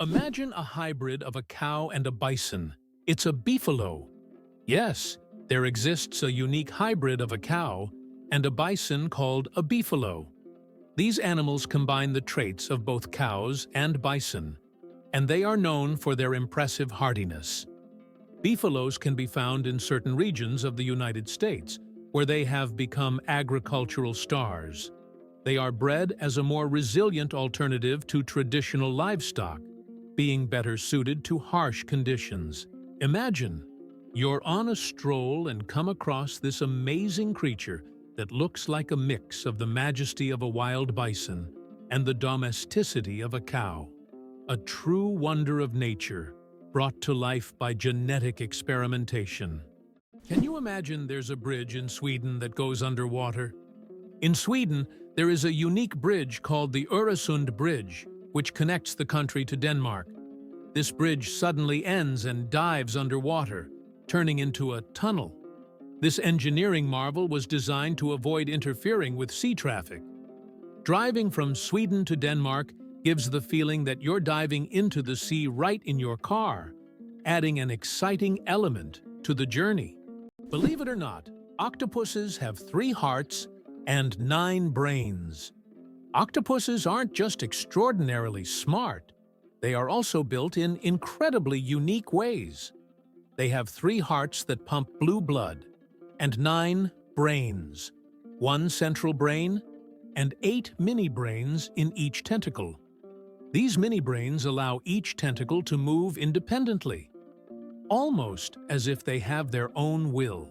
Imagine a hybrid of a cow and a bison. It's a beefalo. Yes, there exists a unique hybrid of a cow and a bison called a beefalo. These animals combine the traits of both cows and bison, and they are known for their impressive hardiness. Beefalos can be found in certain regions of the United States, where they have become agricultural stars. They are bred as a more resilient alternative to traditional livestock, being better suited to harsh conditions. Imagine, you're on a stroll and come across this amazing creature that looks like a mix of the majesty of a wild bison and the domesticity of a cow. A true wonder of nature, brought to life by genetic experimentation. Can you imagine there's a bridge in Sweden that goes underwater? In Sweden, there is a unique bridge called the Öresund Bridge, which connects the country to Denmark. This bridge suddenly ends and dives underwater, turning into a tunnel. This engineering marvel was designed to avoid interfering with sea traffic. Driving from Sweden to Denmark gives the feeling that you're diving into the sea right in your car, adding an exciting element to the journey. Believe it or not, octopuses have 3 hearts and 9 brains. Octopuses aren't just extraordinarily smart, they are also built in incredibly unique ways. They have 3 hearts that pump blue blood, and 9 brains, 1 central brain, and 8 mini-brains in each tentacle. These mini-brains allow each tentacle to move independently, almost as if they have their own will.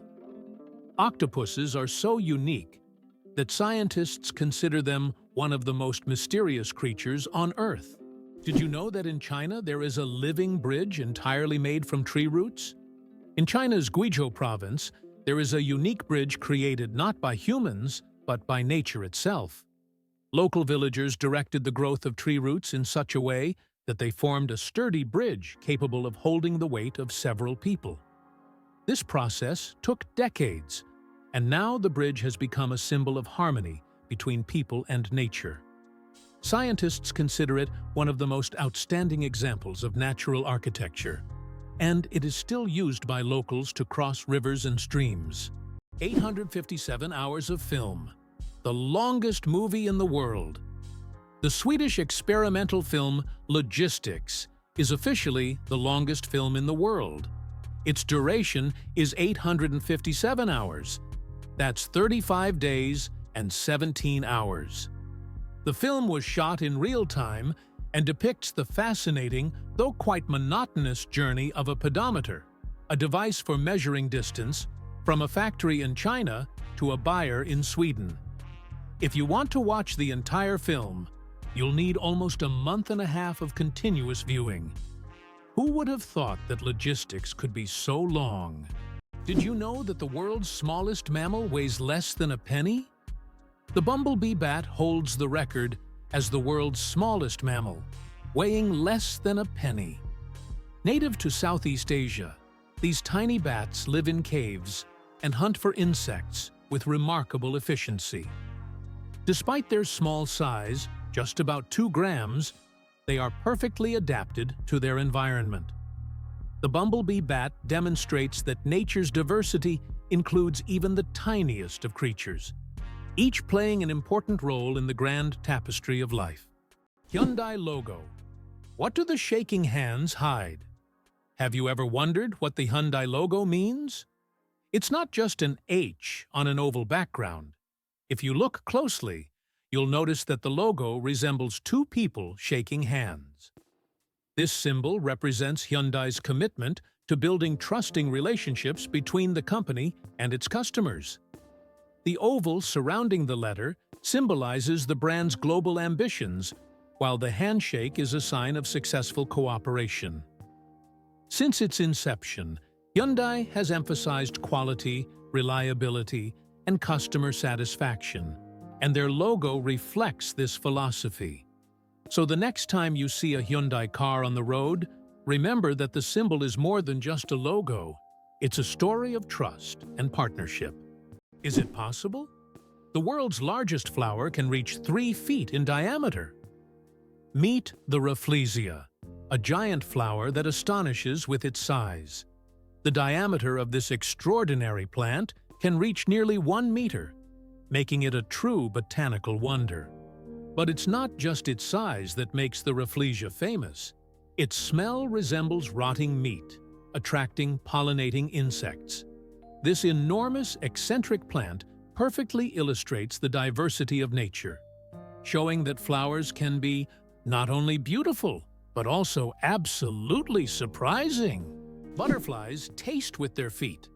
Octopuses are so unique that scientists consider them one of the most mysterious creatures on Earth. Did you know that in China there is a living bridge entirely made from tree roots? In China's Guizhou province, there is a unique bridge created not by humans, but by nature itself. Local villagers directed the growth of tree roots in such a way that they formed a sturdy bridge capable of holding the weight of several people. This process took decades, and now the bridge has become a symbol of harmony between people and nature. Scientists consider it one of the most outstanding examples of natural architecture, and it is still used by locals to cross rivers and streams. 857 hours of film, the longest movie in the world. The Swedish experimental film Logistics is officially the longest film in the world. Its duration is 857 hours. That's 35 days and 17 hours. The film was shot in real time and depicts the fascinating, though quite monotonous journey of a pedometer, a device for measuring distance from a factory in China to a buyer in Sweden. If you want to watch the entire film, you'll need almost a month and a half of continuous viewing. Who would have thought that logistics could be so long? Did you know that the world's smallest mammal weighs less than a penny? The bumblebee bat holds the record as the world's smallest mammal, weighing less than a penny. Native to Southeast Asia, these tiny bats live in caves and hunt for insects with remarkable efficiency. Despite their small size, just about 2 grams, they are perfectly adapted to their environment. The bumblebee bat demonstrates that nature's diversity includes even the tiniest of creatures, each playing an important role in the grand tapestry of life. Hyundai logo. What do the shaking hands hide? Have you ever wondered what the Hyundai logo means? It's not just an H on an oval background. If you look closely, you'll notice that the logo resembles 2 people shaking hands. This symbol represents Hyundai's commitment to building trusting relationships between the company and its customers. The oval surrounding the letter symbolizes the brand's global ambitions, while the handshake is a sign of successful cooperation. Since its inception, Hyundai has emphasized quality, reliability, and customer satisfaction, and their logo reflects this philosophy. So the next time you see a Hyundai car on the road, remember that the symbol is more than just a logo. It's a story of trust and partnership. Is it possible? The world's largest flower can reach 3 feet in diameter. Meet the Rafflesia, a giant flower that astonishes with its size. The diameter of this extraordinary plant can reach nearly 1 meter, making it a true botanical wonder. But it's not just its size that makes the Rafflesia famous. Its smell resembles rotting meat, attracting pollinating insects. This enormous, eccentric plant perfectly illustrates the diversity of nature, showing that flowers can be not only beautiful, but also absolutely surprising. Butterflies taste with their feet.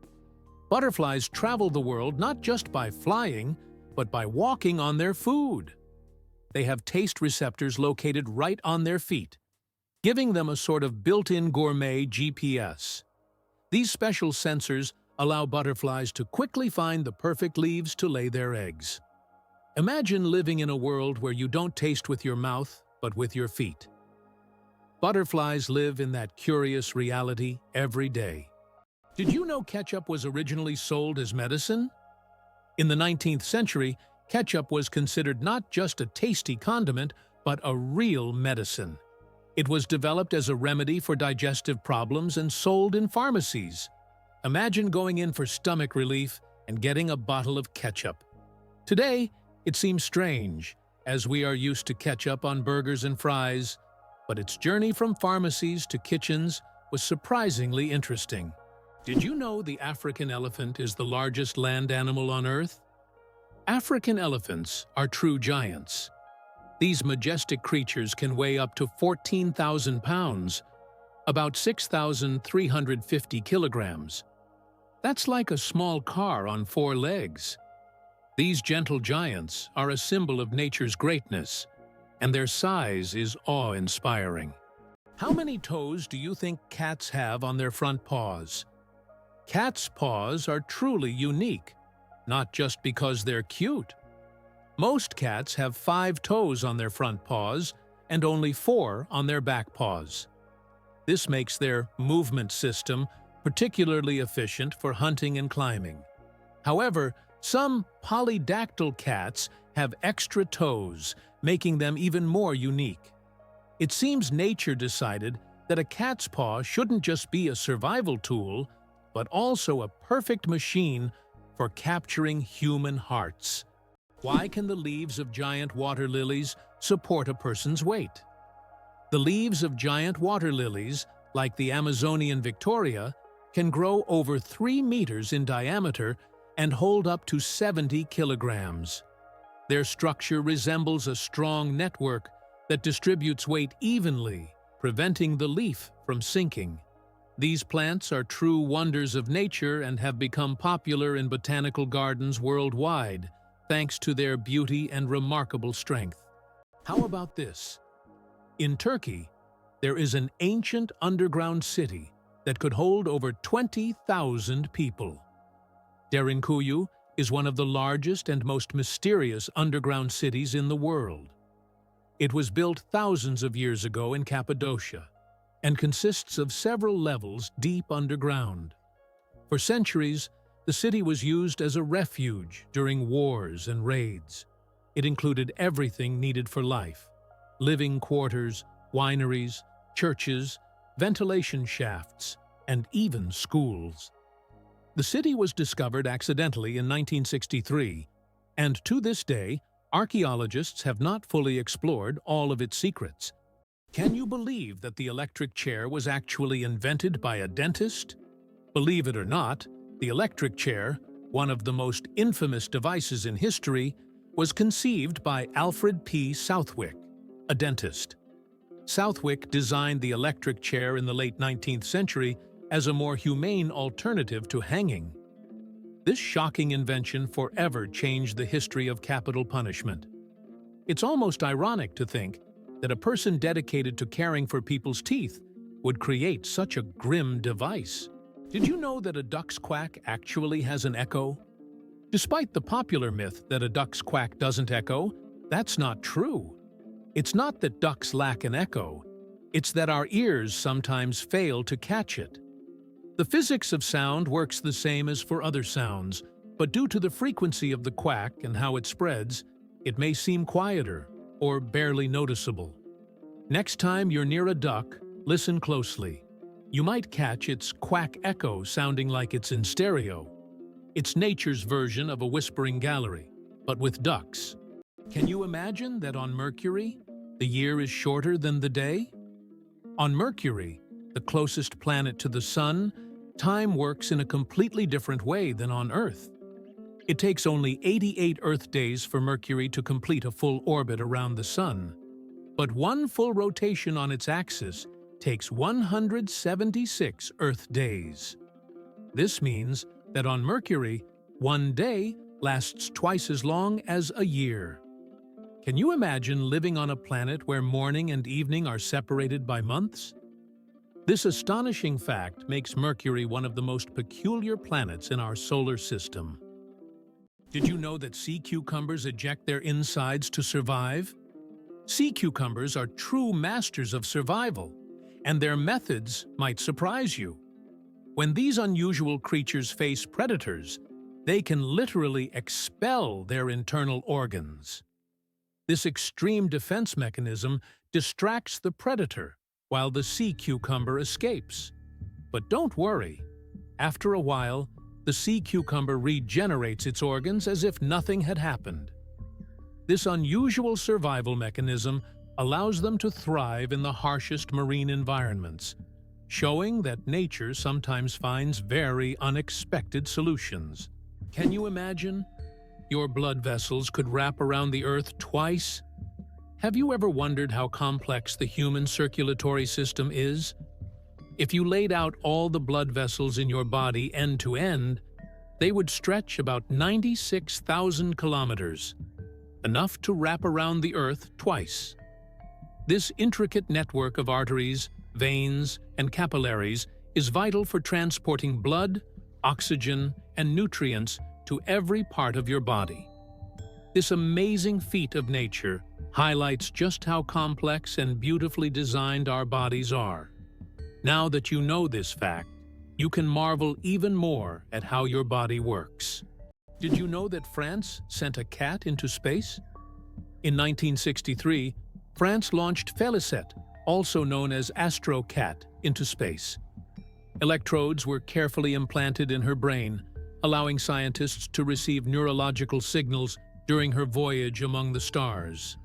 Butterflies travel the world not just by flying, but by walking on their food. They have taste receptors located right on their feet, giving them a sort of built-in gourmet GPS. These special sensors allow butterflies to quickly find the perfect leaves to lay their eggs. Imagine living in a world where you don't taste with your mouth, but with your feet. Butterflies live in that curious reality every day. Did you know ketchup was originally sold as medicine? In the 19th century, ketchup was considered not just a tasty condiment, but a real medicine. It was developed as a remedy for digestive problems and sold in pharmacies. Imagine going in for stomach relief and getting a bottle of ketchup. Today, it seems strange, as we are used to ketchup on burgers and fries, but its journey from pharmacies to kitchens was surprisingly interesting. Did you know the African elephant is the largest land animal on Earth? African elephants are true giants. These majestic creatures can weigh up to 14,000 pounds, about 6,350 kilograms. That's like a small car on 4 legs. These gentle giants are a symbol of nature's greatness, and their size is awe-inspiring. How many toes do you think cats have on their front paws? Cats' paws are truly unique, not just because they're cute. Most cats have 5 toes on their front paws and only 4 on their back paws. This makes their movement system particularly efficient for hunting and climbing. However, some polydactyl cats have extra toes, making them even more unique. It seems nature decided that a cat's paw shouldn't just be a survival tool, but also a perfect machine for capturing human hearts. Why can the leaves of giant water lilies support a person's weight? The leaves of giant water lilies, like the Amazonian Victoria, can grow over 3 meters in diameter and hold up to 70 kilograms. Their structure resembles a strong network that distributes weight evenly, preventing the leaf from sinking. These plants are true wonders of nature and have become popular in botanical gardens worldwide, thanks to their beauty and remarkable strength. How about this? In Turkey, there is an ancient underground city that could hold over 20,000 people. Derinkuyu is one of the largest and most mysterious underground cities in the world. It was built thousands of years ago in Cappadocia and consists of several levels deep underground. For centuries, the city was used as a refuge during wars and raids. It included everything needed for life: living quarters, wineries, churches, ventilation shafts, and even schools. The city was discovered accidentally in 1963, and to this day, archaeologists have not fully explored all of its secrets. Can you believe that the electric chair was actually invented by a dentist? Believe it or not, the electric chair, one of the most infamous devices in history, was conceived by Alfred P. Southwick, a dentist. Southwick designed the electric chair in the late 19th century as a more humane alternative to hanging. This shocking invention forever changed the history of capital punishment. It's almost ironic to think that a person dedicated to caring for people's teeth would create such a grim device. Did you know that a duck's quack actually has an echo? Despite the popular myth that a duck's quack doesn't echo, that's not true. It's not that ducks lack an echo, it's that our ears sometimes fail to catch it. The physics of sound works the same as for other sounds, but due to the frequency of the quack and how it spreads, it may seem quieter or barely noticeable. Next time you're near a duck, Listen closely. You might catch its quack echo sounding like it's in stereo. It's nature's version of a whispering gallery, but with ducks. Can you imagine that on Mercury, the year is shorter than the day? On Mercury, the closest planet to the Sun, time works in a completely different way than on Earth. It takes only 88 Earth days for Mercury to complete a full orbit around the Sun. But one full rotation on its axis takes 176 Earth days. This means that on Mercury, one day lasts twice as long as a year. Can you imagine living on a planet where morning and evening are separated by months? This astonishing fact makes Mercury one of the most peculiar planets in our solar system. Did you know that sea cucumbers eject their insides to survive? Sea cucumbers are true masters of survival, and their methods might surprise you. When these unusual creatures face predators, they can literally expel their internal organs. This extreme defense mechanism distracts the predator while the sea cucumber escapes. But don't worry. After a while, the sea cucumber regenerates its organs as if nothing had happened. This unusual survival mechanism allows them to thrive in the harshest marine environments, showing that nature sometimes finds very unexpected solutions. Can you imagine? Your blood vessels could wrap around the Earth twice? Have you ever wondered how complex the human circulatory system is? If you laid out all the blood vessels in your body end to end, they would stretch about 96,000 kilometers, enough to wrap around the Earth twice. This intricate network of arteries, veins, and capillaries is vital for transporting blood, oxygen, and nutrients to every part of your body. This amazing feat of nature highlights just how complex and beautifully designed our bodies are. Now that you know this fact, you can marvel even more at how your body works. Did you know that France sent a cat into space? In 1963, France launched Felicet, also known as Astro Cat, into space. Electrodes were carefully implanted in her brain, allowing scientists to receive neurological signals during her voyage among the stars.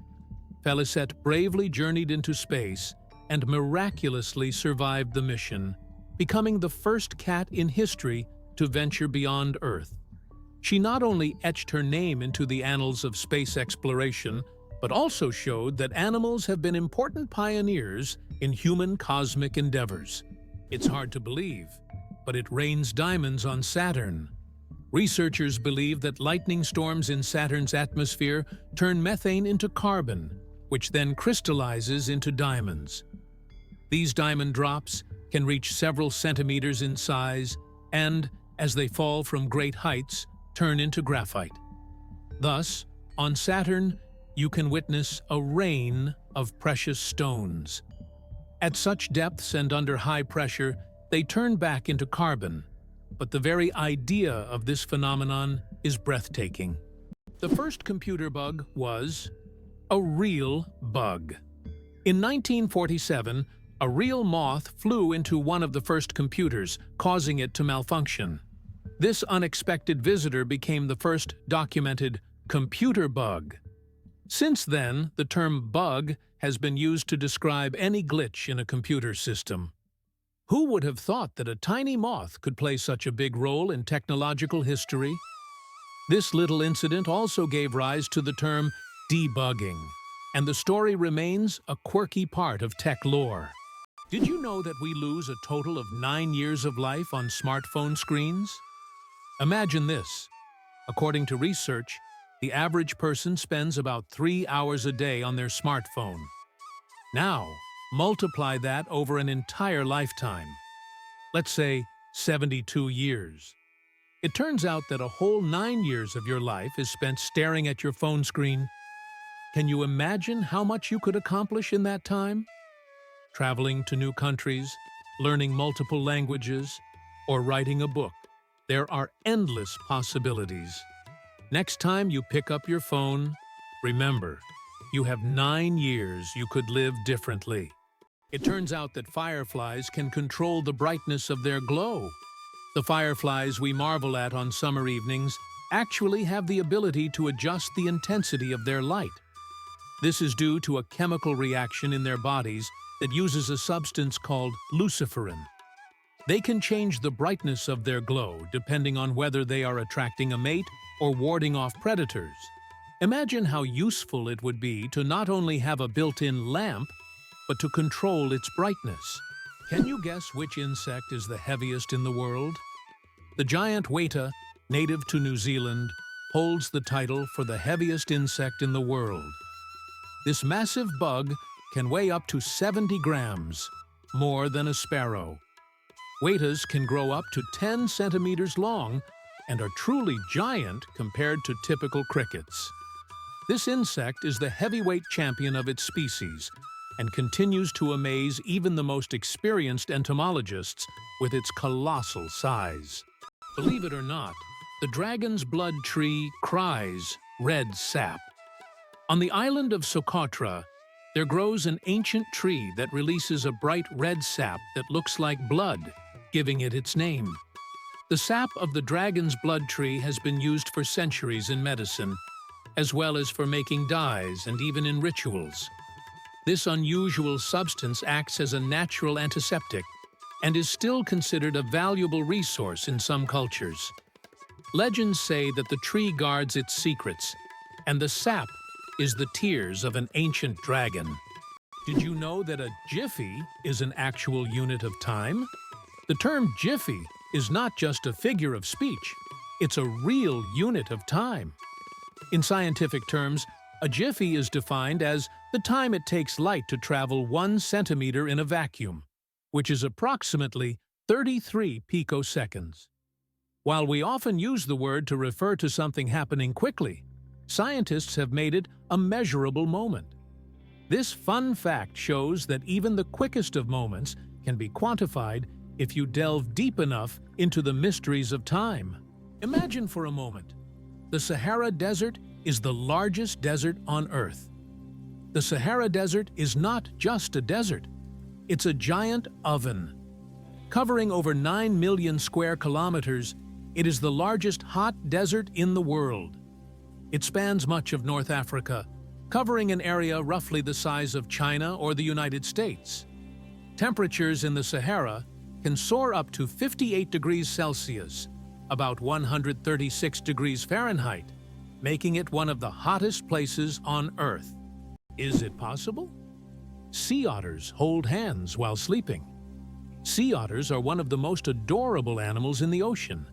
Felicet bravely journeyed into space and miraculously survived the mission, becoming the first cat in history to venture beyond Earth. She not only etched her name into the annals of space exploration, but also showed that animals have been important pioneers in human cosmic endeavors. It's hard to believe, but it rains diamonds on Saturn. Researchers believe that lightning storms in Saturn's atmosphere turn methane into carbon, which then crystallizes into diamonds. These diamond drops can reach several centimeters in size and, as they fall from great heights, turn into graphite. Thus, on Saturn, you can witness a rain of precious stones. At such depths and under high pressure, they turn back into carbon. But the very idea of this phenomenon is breathtaking. The first computer bug was a real bug. In 1947, a real moth flew into one of the first computers, causing it to malfunction. This unexpected visitor became the first documented computer bug. Since then, the term bug has been used to describe any glitch in a computer system. Who would have thought that a tiny moth could play such a big role in technological history? This little incident also gave rise to the term debugging, and the story remains a quirky part of tech lore. Did you know that we lose a total of 9 years of life on smartphone screens? Imagine this. According to research, the average person spends about 3 hours a day on their smartphone. Now, multiply that over an entire lifetime. Let's say 72 years. It turns out that a whole 9 years of your life is spent staring at your phone screen. Can you imagine how much you could accomplish in that time? Traveling to new countries, learning multiple languages, or writing a book. There are endless possibilities. Next time you pick up your phone, remember, you have 9 years you could live differently. It turns out that fireflies can control the brightness of their glow. The fireflies we marvel at on summer evenings actually have the ability to adjust the intensity of their light. This is due to a chemical reaction in their bodies that uses a substance called luciferin. They can change the brightness of their glow depending on whether they are attracting a mate or warding off predators. Imagine how useful it would be to not only have a built-in lamp, but to control its brightness. Can you guess which insect is the heaviest in the world? The giant weta, native to New Zealand, holds the title for the heaviest insect in the world. This massive bug can weigh up to 70 grams, more than a sparrow. Wetas can grow up to 10 centimeters long and are truly giant compared to typical crickets. This insect is the heavyweight champion of its species and continues to amaze even the most experienced entomologists with its colossal size. Believe it or not, the dragon's blood tree cries red sap. On the island of Socotra, there grows an ancient tree that releases a bright red sap that looks like blood, giving it its name. The sap of the dragon's blood tree has been used for centuries in medicine, as well as for making dyes and even in rituals. This unusual substance acts as a natural antiseptic and is still considered a valuable resource in some cultures. Legends say that the tree guards its secrets, and the sap is the tears of an ancient dragon. Did you know that a jiffy is an actual unit of time? The term jiffy is not just a figure of speech, it's a real unit of time. In scientific terms, a jiffy is defined as the time it takes light to travel 1 centimeter in a vacuum, which is approximately 33 picoseconds. While we often use the word to refer to something happening quickly, scientists have made it a measurable moment. This fun fact shows that even the quickest of moments can be quantified if you delve deep enough into the mysteries of time. Imagine for a moment. The Sahara Desert is the largest desert on Earth. The Sahara Desert is not just a desert. It's a giant oven. Covering over 9 million square kilometers, it is the largest hot desert in the world. It spans much of North Africa, covering an area roughly the size of China or the United States. Temperatures in the Sahara can soar up to 58 degrees Celsius, about 136 degrees Fahrenheit, making it one of the hottest places on Earth. Is it possible? Sea otters hold hands while sleeping. Sea otters are one of the most adorable animals in the ocean,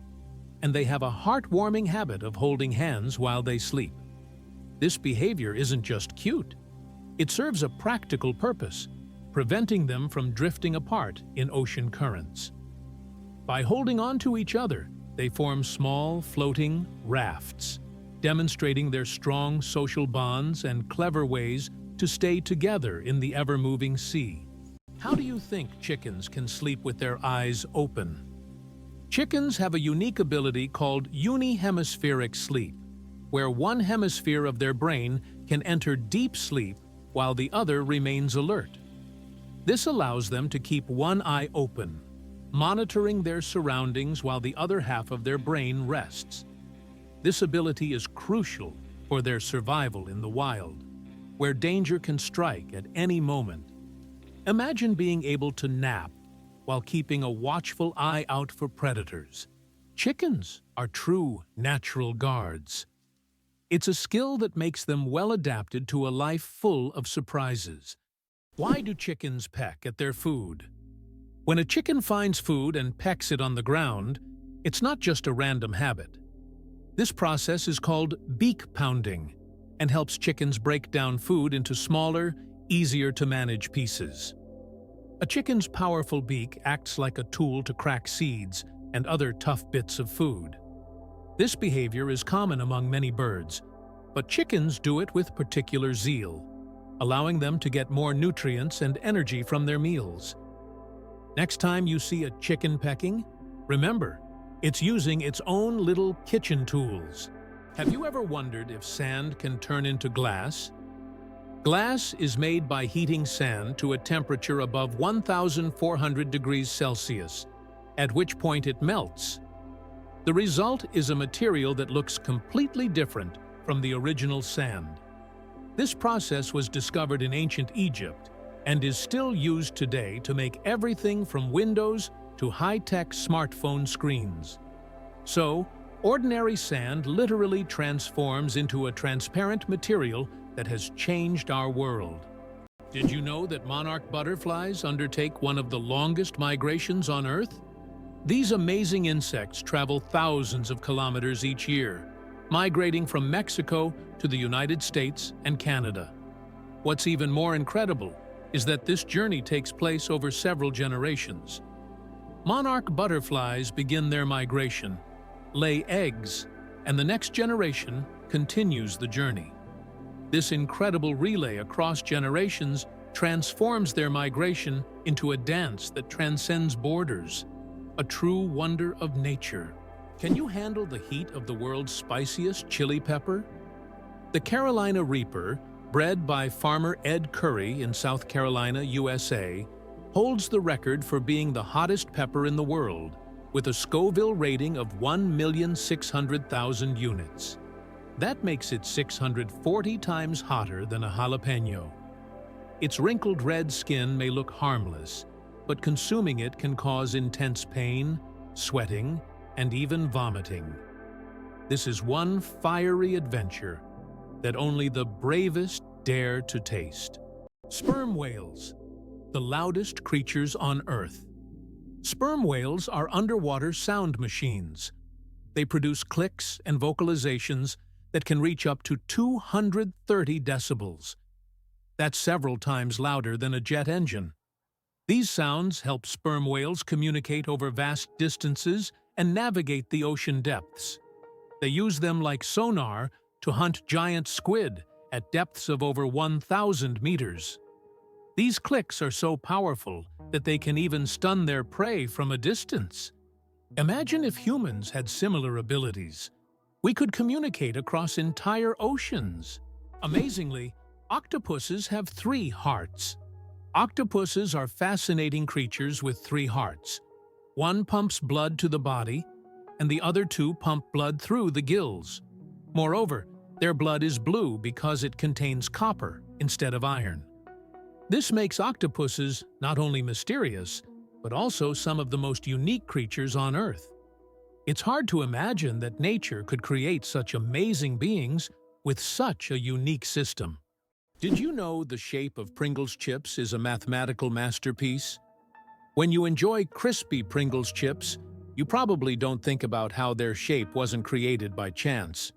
and they have a heartwarming habit of holding hands while they sleep. This behavior isn't just cute. It serves a practical purpose, preventing them from drifting apart in ocean currents. By holding on to each other, they form small, floating rafts, demonstrating their strong social bonds and clever ways to stay together in the ever-moving sea. How do you think chickens can sleep with their eyes open? Chickens have a unique ability called unihemispheric sleep, where one hemisphere of their brain can enter deep sleep while the other remains alert. This allows them to keep one eye open, monitoring their surroundings while the other half of their brain rests. This ability is crucial for their survival in the wild, where danger can strike at any moment. Imagine being able to nap while keeping a watchful eye out for predators. Chickens are true natural guards. It's a skill that makes them well adapted to a life full of surprises. Why do chickens peck at their food? When a chicken finds food and pecks it on the ground, it's not just a random habit. This process is called beak pounding and helps chickens break down food into smaller, easier-to-manage pieces. A chicken's powerful beak acts like a tool to crack seeds and other tough bits of food. This behavior is common among many birds, but chickens do it with particular zeal, allowing them to get more nutrients and energy from their meals. Next time you see a chicken pecking, remember, it's using its own little kitchen tools. Have you ever wondered if sand can turn into glass? Glass is made by heating sand to a temperature above 1,400 degrees Celsius, at which point it melts. The result is a material that looks completely different from the original sand. This process was discovered in ancient Egypt and is still used today to make everything from windows to high-tech smartphone screens. So, ordinary sand literally transforms into a transparent material that has changed our world. Did you know that monarch butterflies undertake one of the longest migrations on Earth? These amazing insects travel thousands of kilometers each year, migrating from Mexico to the United States and Canada. What's even more incredible is that this journey takes place over several generations. Monarch butterflies begin their migration, lay eggs, and the next generation continues the journey. This incredible relay across generations transforms their migration into a dance that transcends borders, a true wonder of nature. Can you handle the heat of the world's spiciest chili pepper? The Carolina Reaper, bred by farmer Ed Curry in South Carolina, USA, holds the record for being the hottest pepper in the world, with a Scoville rating of 1,600,000 units. That makes it 640 times hotter than a jalapeno. Its wrinkled red skin may look harmless, but consuming it can cause intense pain, sweating, and even vomiting. This is one fiery adventure that only the bravest dare to taste. Sperm whales, the loudest creatures on Earth. Sperm whales are underwater sound machines. They produce clicks and vocalizations that can reach up to 230 decibels. That's several times louder than a jet engine. These sounds help sperm whales communicate over vast distances and navigate the ocean depths. They use them like sonar to hunt giant squid at depths of over 1,000 meters. These clicks are so powerful that they can even stun their prey from a distance. Imagine if humans had similar abilities. We could communicate across entire oceans. Amazingly, octopuses have 3 hearts. Octopuses are fascinating creatures with 3 hearts. One pumps blood to the body, and the other 2 pump blood through the gills. Moreover, their blood is blue because it contains copper instead of iron. This makes octopuses not only mysterious, but also some of the most unique creatures on Earth. It's hard to imagine that nature could create such amazing beings with such a unique system. Did you know the shape of Pringles chips is a mathematical masterpiece? When you enjoy crispy Pringles chips, you probably don't think about how their shape wasn't created by chance.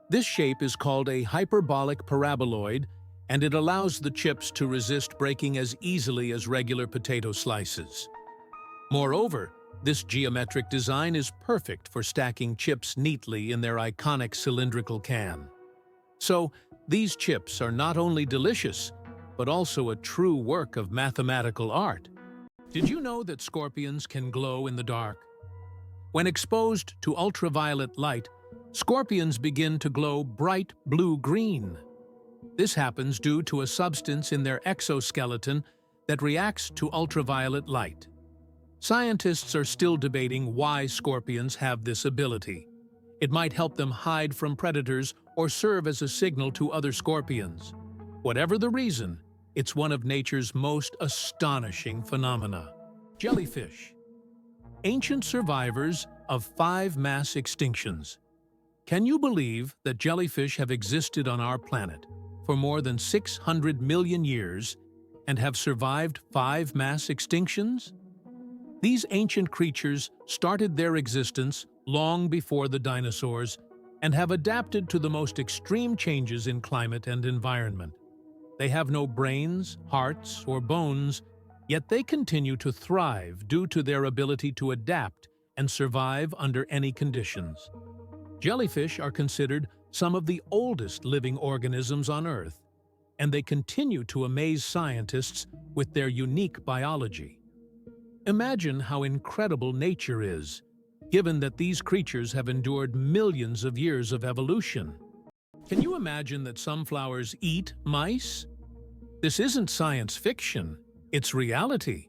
This shape is called a hyperbolic paraboloid, and it allows the chips to resist breaking as easily as regular potato slices. Moreover, this geometric design is perfect for stacking chips neatly in their iconic cylindrical can. So, these chips are not only delicious, but also a true work of mathematical art. Did you know that scorpions can glow in the dark? When exposed to ultraviolet light, scorpions begin to glow bright blue-green. This happens due to a substance in their exoskeleton that reacts to ultraviolet light. Scientists are still debating why scorpions have this ability. It might help them hide from predators or serve as a signal to other scorpions. Whatever the reason, it's one of nature's most astonishing phenomena. Jellyfish. Ancient survivors of 5 mass extinctions. Can you believe that jellyfish have existed on our planet for more than 600 million years and have survived 5 mass extinctions? These ancient creatures started their existence long before the dinosaurs and have adapted to the most extreme changes in climate and environment. They have no brains, hearts, or bones, yet they continue to thrive due to their ability to adapt and survive under any conditions. Jellyfish are considered some of the oldest living organisms on Earth, and they continue to amaze scientists with their unique biology. Imagine how incredible nature is, given that these creatures have endured millions of years of evolution. Can you imagine that some flowers eat mice? This isn't science fiction, it's reality.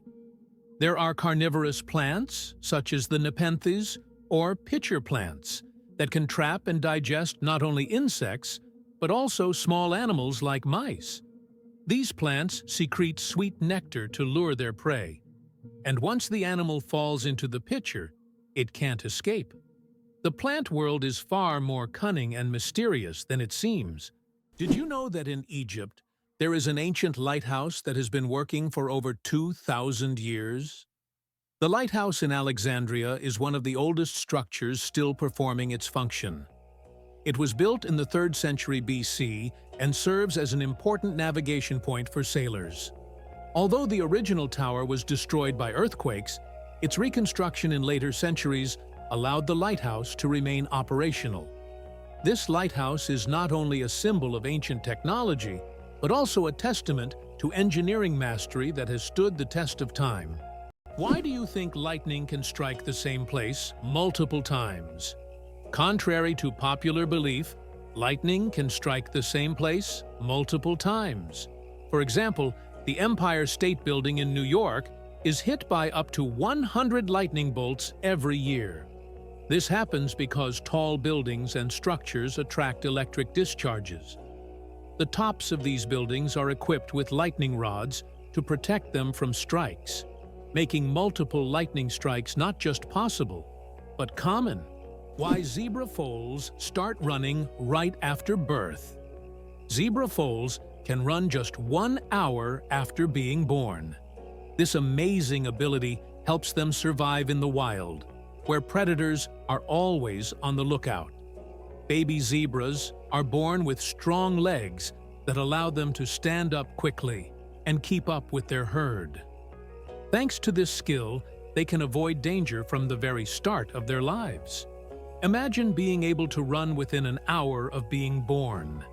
There are carnivorous plants, such as the nepenthes or pitcher plants, that can trap and digest not only insects, but also small animals like mice. These plants secrete sweet nectar to lure their prey, and once the animal falls into the pitcher, it can't escape. The plant world is far more cunning and mysterious than it seems. Did you know that in Egypt, there is an ancient lighthouse that has been working for over 2,000 years? The lighthouse in Alexandria is one of the oldest structures still performing its function. It was built in the 3rd century BC and serves as an important navigation point for sailors. Although the original tower was destroyed by earthquakes, its reconstruction in later centuries allowed the lighthouse to remain operational. This lighthouse is not only a symbol of ancient technology, but also a testament to engineering mastery that has stood the test of time. Why do you think lightning can strike the same place multiple times? Contrary to popular belief, lightning can strike the same place multiple times. For example, the Empire State Building in New York is hit by up to 100 lightning bolts every year. This happens because tall buildings and structures attract electric discharges. The tops of these buildings are equipped with lightning rods to protect them from strikes, making multiple lightning strikes not just possible, but common. Why zebra foals start running right after birth. Zebra foals can run just 1 hour after being born. This amazing ability helps them survive in the wild, where predators are always on the lookout. Baby zebras are born with strong legs that allow them to stand up quickly and keep up with their herd. Thanks to this skill, they can avoid danger from the very start of their lives. Imagine being able to run within an hour of being born.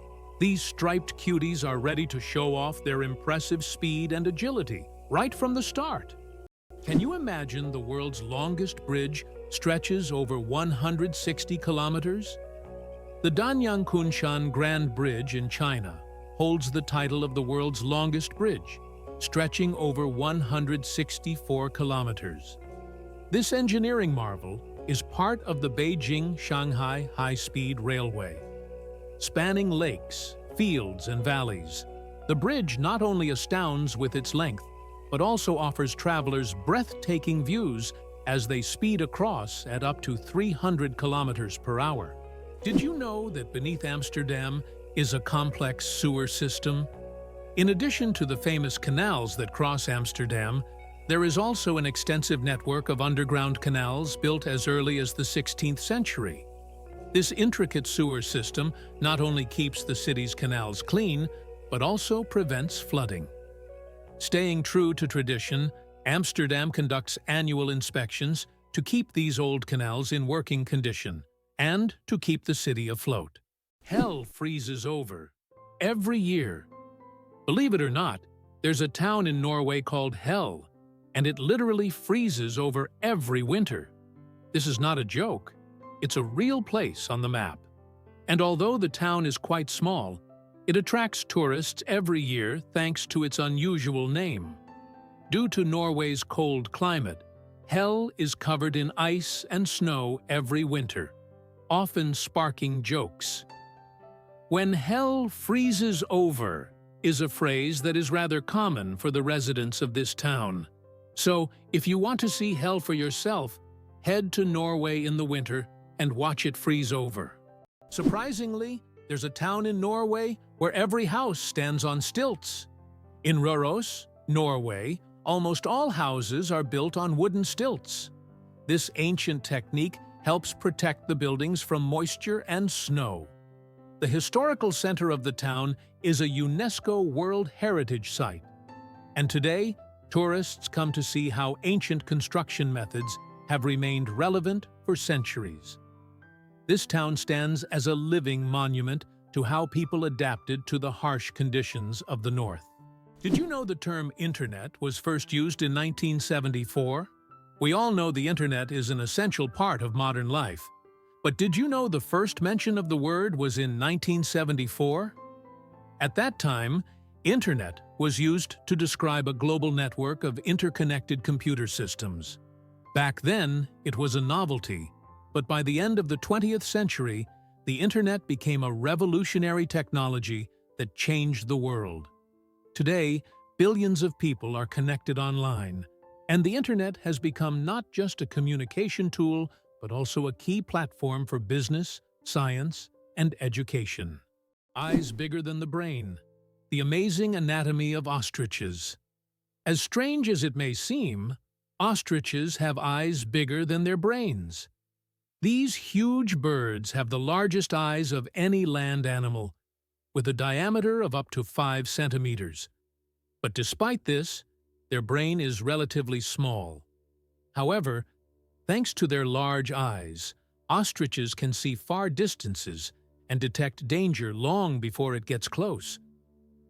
These striped cuties are ready to show off their impressive speed and agility right from the start. Can you imagine the world's longest bridge stretches over 160 kilometers? The Danyang Kunshan Grand Bridge in China holds the title of the world's longest bridge, stretching over 164 kilometers. This engineering marvel is part of the Beijing-Shanghai high-speed railway. Spanning lakes, fields, and valleys, the bridge not only astounds with its length, but also offers travelers breathtaking views as they speed across at up to 300 kilometers per hour. Did you know that beneath Amsterdam is a complex sewer system? In addition to the famous canals that cross Amsterdam, there is also an extensive network of underground canals built as early as the 16th century. This intricate sewer system not only keeps the city's canals clean, but also prevents flooding. Staying true to tradition, Amsterdam conducts annual inspections to keep these old canals in working condition and to keep the city afloat. Hell freezes over every year. Believe it or not, there's a town in Norway called Hell, and it literally freezes over every winter. This is not a joke. It's a real place on the map. And although the town is quite small, it attracts tourists every year thanks to its unusual name. Due to Norway's cold climate, Hell is covered in ice and snow every winter, often sparking jokes. When hell freezes over is a phrase that is rather common for the residents of this town. So, if you want to see hell for yourself, head to Norway in the winter and watch it freeze over. Surprisingly, there's a town in Norway where every house stands on stilts. In Røros, Norway, almost all houses are built on wooden stilts. This ancient technique helps protect the buildings from moisture and snow. The historical center of the town is a UNESCO World Heritage Site, and today, tourists come to see how ancient construction methods have remained relevant for centuries. This town stands as a living monument to how people adapted to the harsh conditions of the North. Did you know the term Internet was first used in 1974? We all know the Internet is an essential part of modern life. But did you know the first mention of the word was in 1974? At that time, Internet was used to describe a global network of interconnected computer systems. Back then, it was a novelty, but by the end of the 20th century, the Internet became a revolutionary technology that changed the world. Today, billions of people are connected online, and the Internet has become not just a communication tool, but also a key platform for business, science, and education. Eyes bigger than the brain. The amazing anatomy of ostriches. As strange as it may seem, ostriches have eyes bigger than their brains. These huge birds have the largest eyes of any land animal, with a diameter of up to 5 centimeters. But despite this, their brain is relatively small. However, thanks to their large eyes, ostriches can see far distances and detect danger long before it gets close.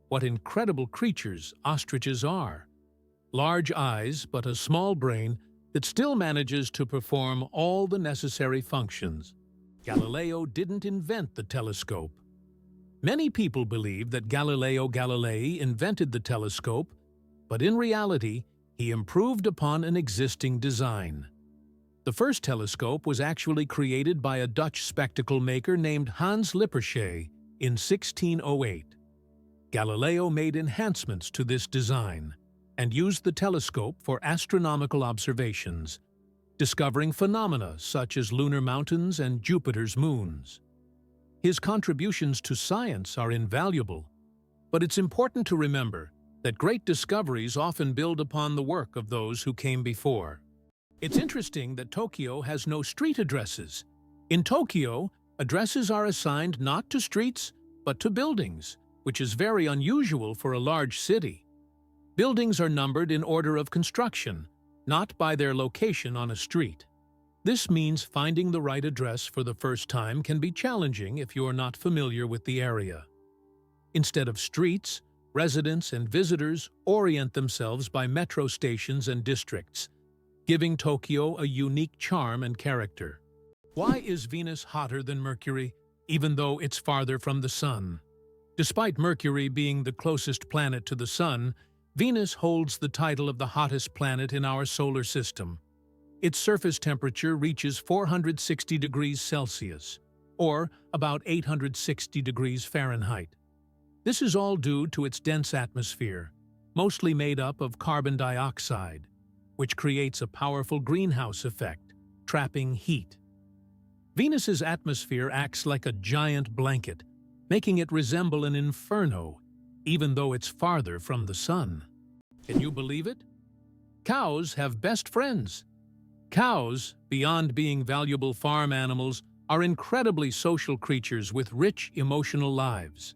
What incredible creatures ostriches are! Large eyes, but a small brain that still manages to perform all the necessary functions. Galileo didn't invent the telescope. Many people believe that Galileo Galilei invented the telescope, but in reality, he improved upon an existing design. The first telescope was actually created by a Dutch spectacle maker named Hans Lippershey in 1608. Galileo made enhancements to this design and used the telescope for astronomical observations, discovering phenomena such as lunar mountains and Jupiter's moons. His contributions to science are invaluable, but it's important to remember that great discoveries often build upon the work of those who came before. It's interesting that Tokyo has no street addresses. In Tokyo, addresses are assigned not to streets, but to buildings, which is very unusual for a large city. Buildings are numbered in order of construction, not by their location on a street. This means finding the right address for the first time can be challenging if you're not familiar with the area. Instead of streets, residents and visitors orient themselves by metro stations and districts, giving Tokyo a unique charm and character. Why is Venus hotter than Mercury, even though it's farther from the Sun? Despite Mercury being the closest planet to the Sun, Venus holds the title of the hottest planet in our solar system. Its surface temperature reaches 460 degrees Celsius, or about 860 degrees Fahrenheit. This is all due to its dense atmosphere, mostly made up of carbon dioxide, which creates a powerful greenhouse effect, trapping heat. Venus's atmosphere acts like a giant blanket, making it resemble an inferno, even though it's farther from the Sun. Can you believe it? Cows have best friends. Cows, beyond being valuable farm animals, are incredibly social creatures with rich emotional lives.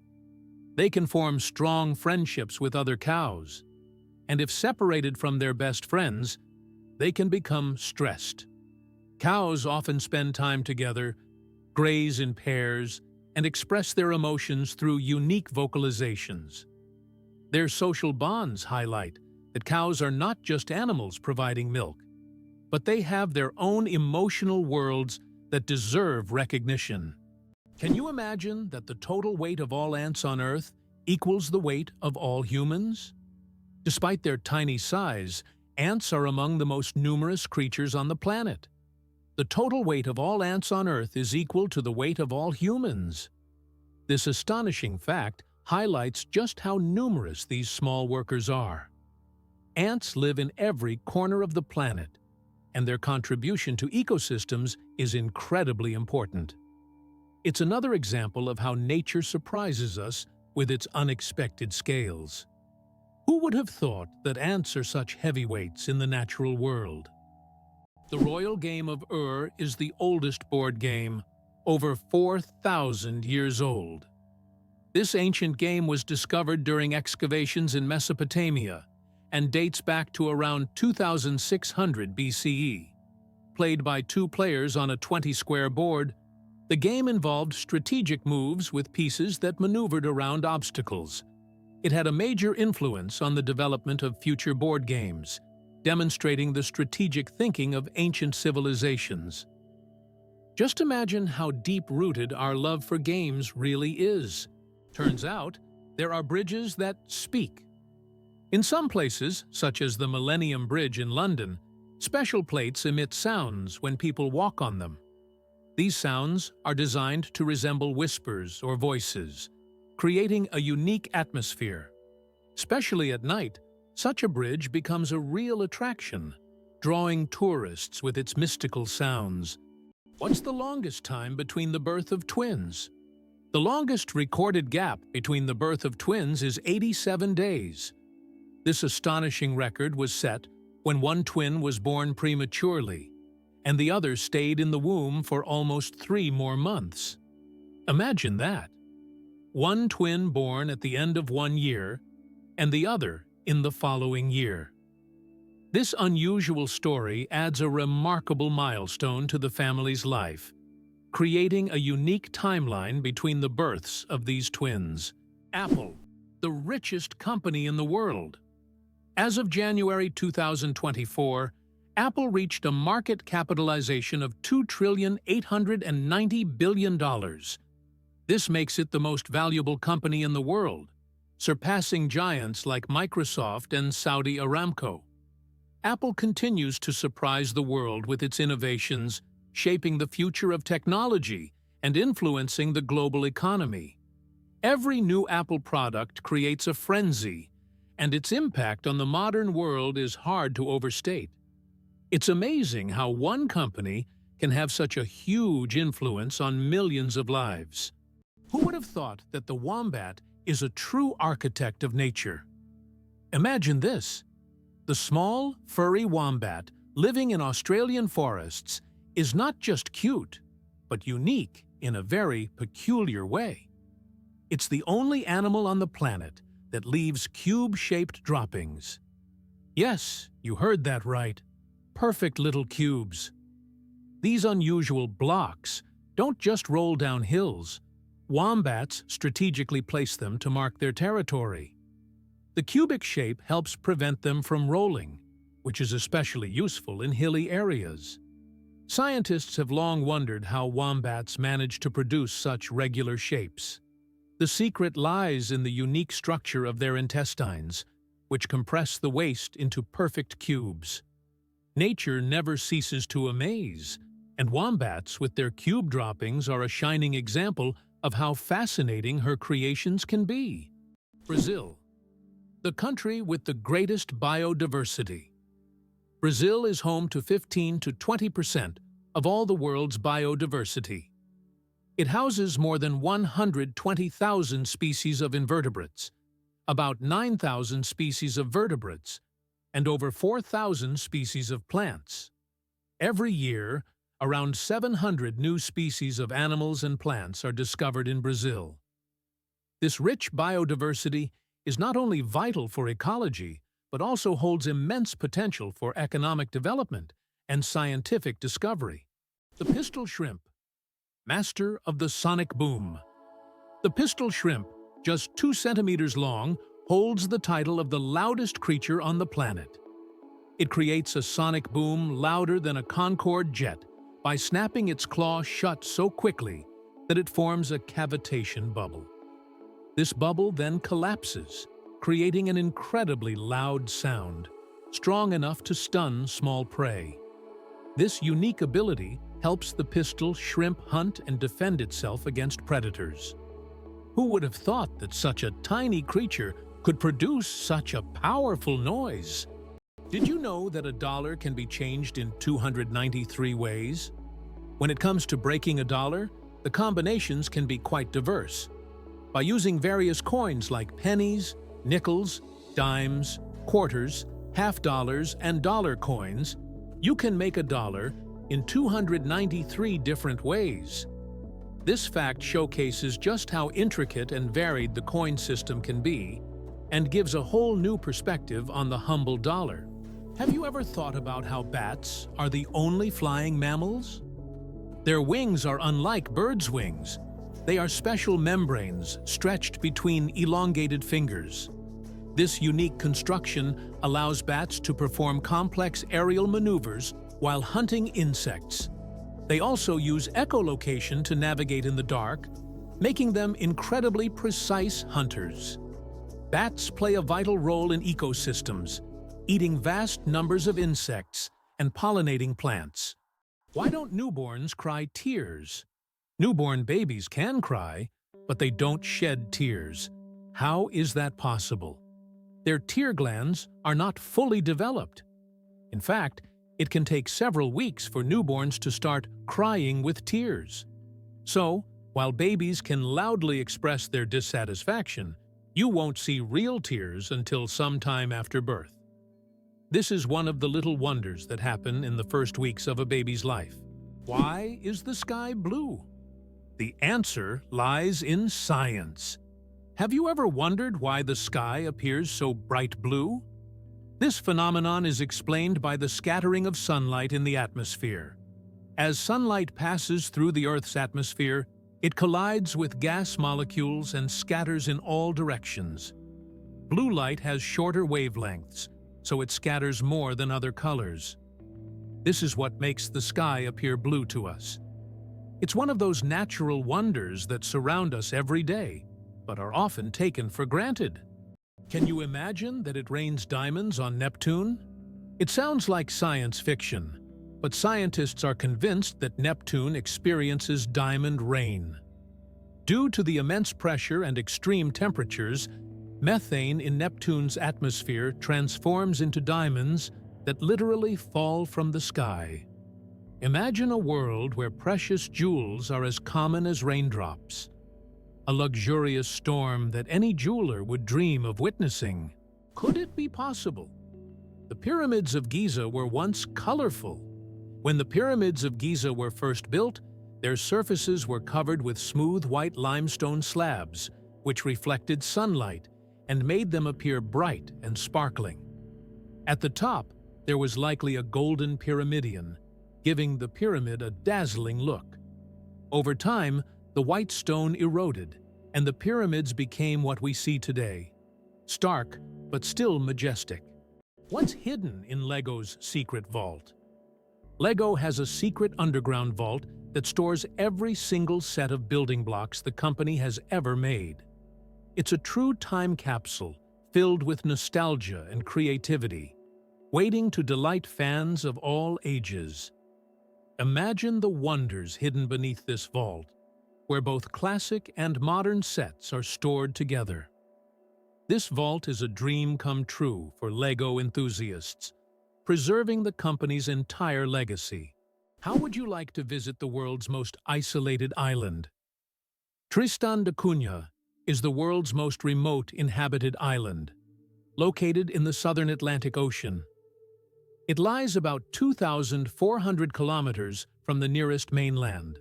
They can form strong friendships with other cows, and if separated from their best friends, they can become stressed. Cows often spend time together, graze in pairs, and express their emotions through unique vocalizations. Their social bonds highlight that cows are not just animals providing milk, but they have their own emotional worlds that deserve recognition. Can you imagine that the total weight of all ants on Earth equals the weight of all humans? Despite their tiny size, ants are among the most numerous creatures on the planet. The total weight of all ants on Earth is equal to the weight of all humans. This astonishing fact highlights just how numerous these small workers are. Ants live in every corner of the planet, and their contribution to ecosystems is incredibly important. It's another example of how nature surprises us with its unexpected scales. Who would have thought that ants are such heavyweights in the natural world? The royal game of Ur is the oldest board game, over 4,000 years old. This ancient game was discovered during excavations in Mesopotamia and dates back to around 2600 BCE. Played by two players on a 20-square board, the game involved strategic moves with pieces that maneuvered around obstacles. It had a major influence on the development of future board games, demonstrating the strategic thinking of ancient civilizations. Just imagine how deep-rooted our love for games really is. Turns out, there are bridges that speak. In some places, such as the Millennium Bridge in London, special plates emit sounds when people walk on them. These sounds are designed to resemble whispers or voices, creating a unique atmosphere. Especially at night, such a bridge becomes a real attraction, drawing tourists with its mystical sounds. What's the longest time between the birth of twins? The longest recorded gap between the birth of twins is 87 days. This astonishing record was set when one twin was born prematurely, and the other stayed in the womb for almost 3 more months. Imagine that. One twin born at the end of 1 year, and the other in the following year. This unusual story adds a remarkable milestone to the family's life, creating a unique timeline between the births of these twins. Apple, the richest company in the world. As of January 2024, Apple reached a market capitalization of $2,890 billion. This makes it the most valuable company in the world, surpassing giants like Microsoft and Saudi Aramco. Apple continues to surprise the world with its innovations, shaping the future of technology and influencing the global economy. Every new Apple product creates a frenzy, and its impact on the modern world is hard to overstate. It's amazing how one company can have such a huge influence on millions of lives. Who would have thought that the wombat is a true architect of nature? Imagine this. The small, furry wombat living in Australian forests is not just cute, but unique in a very peculiar way. It's the only animal on the planet that leaves cube-shaped droppings. Yes, you heard that right. Perfect little cubes. These unusual blocks don't just roll down hills. Wombats strategically place them to mark their territory. The cubic shape helps prevent them from rolling, which is especially useful in hilly areas. Scientists have long wondered how wombats manage to produce such regular shapes. The secret lies in the unique structure of their intestines, which compress the waste into perfect cubes. Nature never ceases to amaze, and wombats with their cube droppings are a shining example of how fascinating her creations can be. Brazil, the country with the greatest biodiversity. Brazil is home to 15 to 20% of all the world's biodiversity. It houses more than 120,000 species of invertebrates, about 9,000 species of vertebrates, and over 4,000 species of plants. Every year, around 700 new species of animals and plants are discovered in Brazil. This rich biodiversity is not only vital for ecology, but also holds immense potential for economic development and scientific discovery. The pistol shrimp, master of the sonic boom. The pistol shrimp, just 2 centimeters long, holds the title of the loudest creature on the planet. It creates a sonic boom louder than a Concorde jet by snapping its claw shut so quickly that it forms a cavitation bubble. This bubble then collapses, creating an incredibly loud sound, strong enough to stun small prey. This unique ability helps the pistol shrimp hunt and defend itself against predators. Who would have thought that such a tiny creature could produce such a powerful noise? Did you know that a dollar can be changed in 293 ways? When it comes to breaking a dollar, the combinations can be quite diverse. By using various coins like pennies, nickels, dimes, quarters, half dollars, and dollar coins, you can make a dollar in 293 different ways. This fact showcases just how intricate and varied the coin system can be, and gives a whole new perspective on the humble dollar. Have you ever thought about how bats are the only flying mammals? Their wings are unlike birds' wings. They are special membranes stretched between elongated fingers. This unique construction allows bats to perform complex aerial maneuvers while hunting insects. They also use echolocation to navigate in the dark, making them incredibly precise hunters. Bats play a vital role in ecosystems, eating vast numbers of insects and pollinating plants. Why don't newborns cry tears? Newborn babies can cry, but they don't shed tears. How is that possible? Their tear glands are not fully developed. In fact, it can take several weeks for newborns to start crying with tears. So, while babies can loudly express their dissatisfaction, you won't see real tears until sometime after birth. This is one of the little wonders that happen in the first weeks of a baby's life. Why is the sky blue? The answer lies in science. Have you ever wondered why the sky appears so bright blue? This phenomenon is explained by the scattering of sunlight in the atmosphere. As sunlight passes through the Earth's atmosphere, it collides with gas molecules and scatters in all directions. Blue light has shorter wavelengths, so it scatters more than other colors. This is what makes the sky appear blue to us. It's one of those natural wonders that surround us every day, but are often taken for granted. Can you imagine that it rains diamonds on Neptune? It sounds like science fiction, but scientists are convinced that Neptune experiences diamond rain. Due to the immense pressure and extreme temperatures, methane in Neptune's atmosphere transforms into diamonds that literally fall from the sky. Imagine a world where precious jewels are as common as raindrops. A luxurious storm that any jeweler would dream of witnessing. Could it be possible? The Pyramids of Giza were once colorful. When the Pyramids of Giza were first built, their surfaces were covered with smooth white limestone slabs, which reflected sunlight and made them appear bright and sparkling. At the top, there was likely a golden pyramidion, giving the pyramid a dazzling look. Over time, the white stone eroded, and the pyramids became what we see today. Stark, but still majestic. What's hidden in LEGO's secret vault? LEGO has a secret underground vault that stores every single set of building blocks the company has ever made. It's a true time capsule filled with nostalgia and creativity, waiting to delight fans of all ages. Imagine the wonders hidden beneath this vault, where both classic and modern sets are stored together. This vault is a dream come true for LEGO enthusiasts, preserving the company's entire legacy. How would you like to visit the world's most isolated island? Tristan da Cunha is the world's most remote inhabited island, located in the southern Atlantic Ocean. It lies about 2,400 kilometers from the nearest mainland.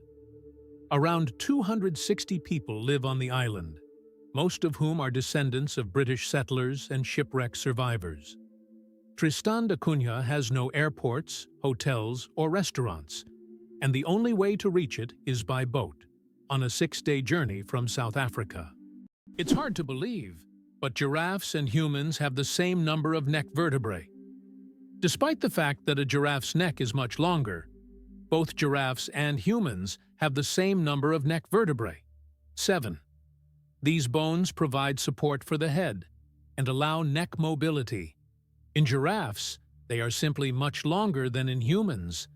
Around 260 people live on the island, most of whom are descendants of British settlers and shipwreck survivors. Tristan da Cunha has no airports, hotels, or restaurants, and the only way to reach it is by boat, on a 6-day journey from South Africa. It's hard to believe, but giraffes and humans have the same number of neck vertebrae. Despite the fact that a giraffe's neck is much longer, both giraffes and humans have the same number of neck vertebrae, 7. These bones provide support for the head and allow neck mobility. In giraffes, they are simply much longer than in humans.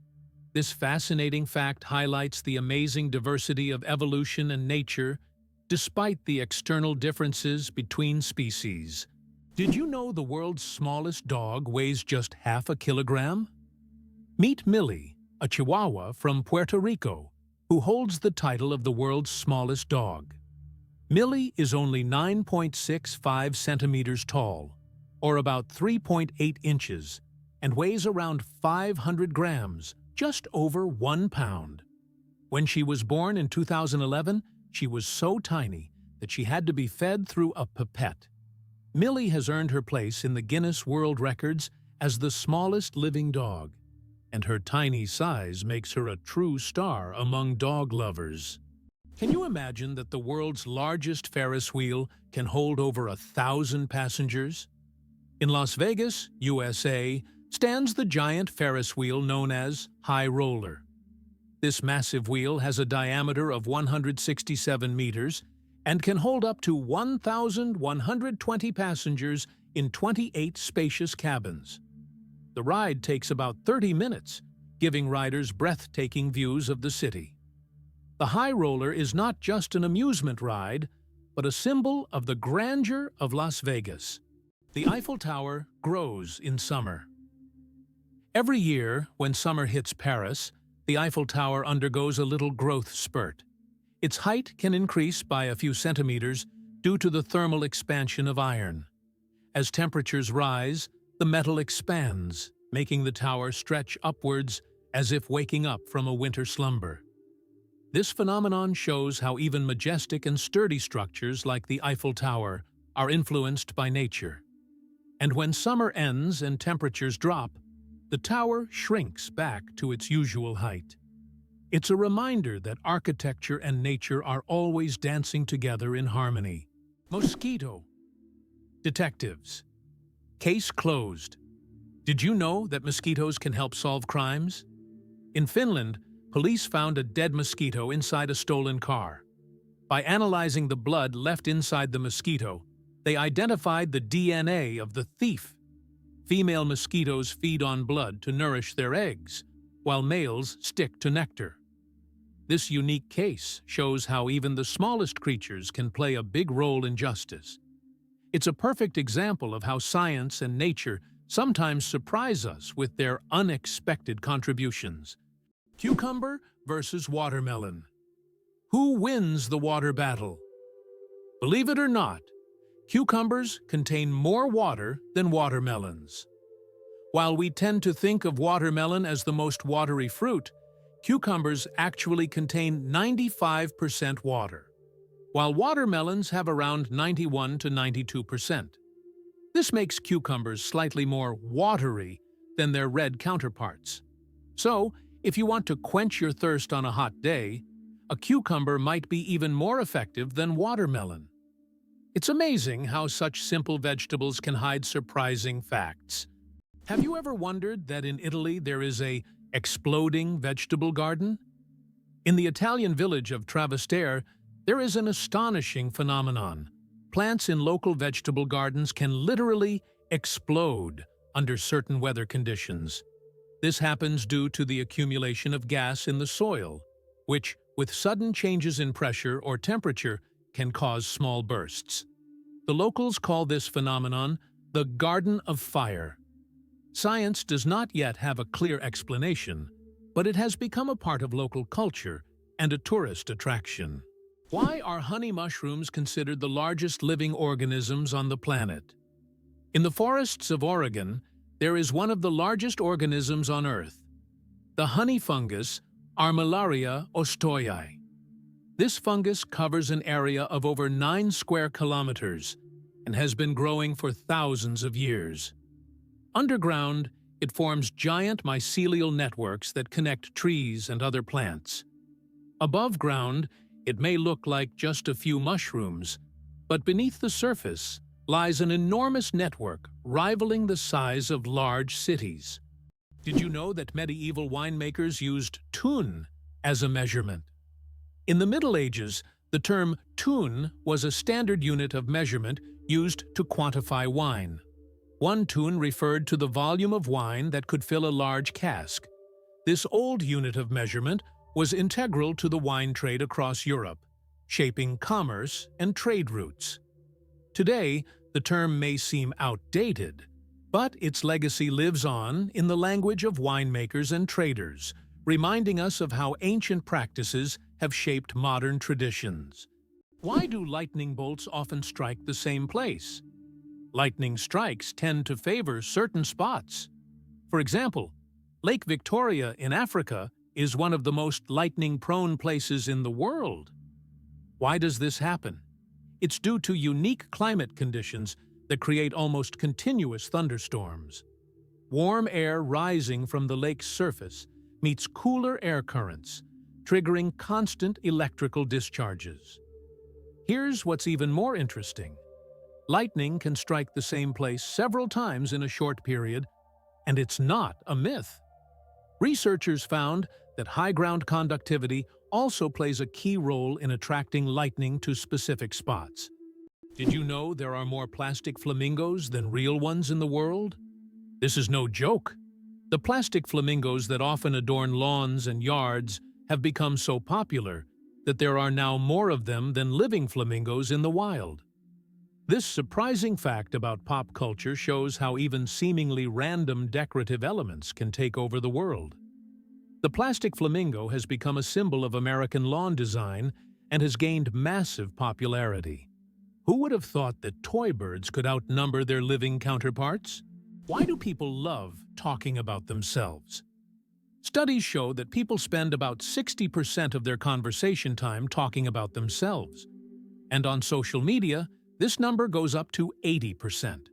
This fascinating fact highlights the amazing diversity of evolution and nature, despite the external differences between species. Did you know the world's smallest dog weighs just half a kilogram? Meet Millie, a Chihuahua from Puerto Rico, who holds the title of the world's smallest dog. Millie is only 9.65 centimeters tall, or about 3.8 inches, and weighs around 500 grams, just over 1 pound. When she was born in 2011, she was so tiny that she had to be fed through a pipette. Millie has earned her place in the Guinness World Records as the smallest living dog, and her tiny size makes her a true star among dog lovers. Can you imagine that the world's largest Ferris wheel can hold over 1,000 passengers? In Las Vegas, USA, stands the giant Ferris wheel known as High Roller. This massive wheel has a diameter of 167 meters and can hold up to 1,120 passengers in 28 spacious cabins. The ride takes about 30 minutes, giving riders breathtaking views of the city. The high roller is not just an amusement ride, but a symbol of the grandeur of Las Vegas. The Eiffel Tower grows in summer. Every year, when summer hits Paris, the Eiffel Tower undergoes a little growth spurt. Its height can increase by a few centimeters due to the thermal expansion of iron. As temperatures rise, the metal expands, making the tower stretch upwards as if waking up from a winter slumber. This phenomenon shows how even majestic and sturdy structures like the Eiffel Tower are influenced by nature. And when summer ends and temperatures drop, the tower shrinks back to its usual height. It's a reminder that architecture and nature are always dancing together in harmony. Mosquito. Detectives. Case closed. Did you know that mosquitoes can help solve crimes? In Finland, police found a dead mosquito inside a stolen car. By analyzing the blood left inside the mosquito, they identified the DNA of the thief. Female mosquitoes feed on blood to nourish their eggs, while males stick to nectar. This unique case shows how even the smallest creatures can play a big role in justice. It's a perfect example of how science and nature sometimes surprise us with their unexpected contributions. Cucumber versus watermelon. Who wins the water battle? Believe it or not, cucumbers contain more water than watermelons. While we tend to think of watermelon as the most watery fruit, cucumbers actually contain 95% water, while watermelons have around 91 to 92%. This makes cucumbers slightly more watery than their red counterparts. So, if you want to quench your thirst on a hot day, a cucumber might be even more effective than watermelon. It's amazing how such simple vegetables can hide surprising facts. Have you ever wondered that in Italy there is an exploding vegetable garden? In the Italian village of Trastevere, there is an astonishing phenomenon. Plants in local vegetable gardens can literally explode under certain weather conditions. This happens due to the accumulation of gas in the soil, which, with sudden changes in pressure or temperature, can cause small bursts. The locals call this phenomenon the Garden of Fire. Science does not yet have a clear explanation, but it has become a part of local culture and a tourist attraction. Why are honey mushrooms considered the largest living organisms on the planet? In the forests of Oregon, there is one of the largest organisms on Earth, the honey fungus Armillaria ostoyi. This fungus covers an area of over 9 square kilometers and has been growing for thousands of years. Underground, it forms giant mycelial networks that connect trees and other plants. Above ground, it may look like just a few mushrooms, but beneath the surface lies an enormous network rivaling the size of large cities. Did you know that medieval winemakers used tun as a measurement? In the Middle Ages, the term tun was a standard unit of measurement used to quantify wine. One tun referred to the volume of wine that could fill a large cask. This old unit of measurement was integral to the wine trade across Europe, shaping commerce and trade routes. Today, the term may seem outdated, but its legacy lives on in the language of winemakers and traders, reminding us of how ancient practices have shaped modern traditions. Why do lightning bolts often strike the same place? Lightning strikes tend to favor certain spots. For example, Lake Victoria in Africa is one of the most lightning-prone places in the world. Why does this happen? It's due to unique climate conditions that create almost continuous thunderstorms. Warm air rising from the lake's surface meets cooler air currents, triggering constant electrical discharges. Here's what's even more interesting. Lightning can strike the same place several times in a short period, and it's not a myth. Researchers found that high ground conductivity also plays a key role in attracting lightning to specific spots. Did you know there are more plastic flamingos than real ones in the world? This is no joke. The plastic flamingos that often adorn lawns and yards have become so popular that there are now more of them than living flamingos in the wild. This surprising fact about pop culture shows how even seemingly random decorative elements can take over the world. The plastic flamingo has become a symbol of American lawn design and has gained massive popularity. Who would have thought that toy birds could outnumber their living counterparts? Why do people love talking about themselves? Studies show that people spend about 60% of their conversation time talking about themselves. And on social media, this number goes up to 80%.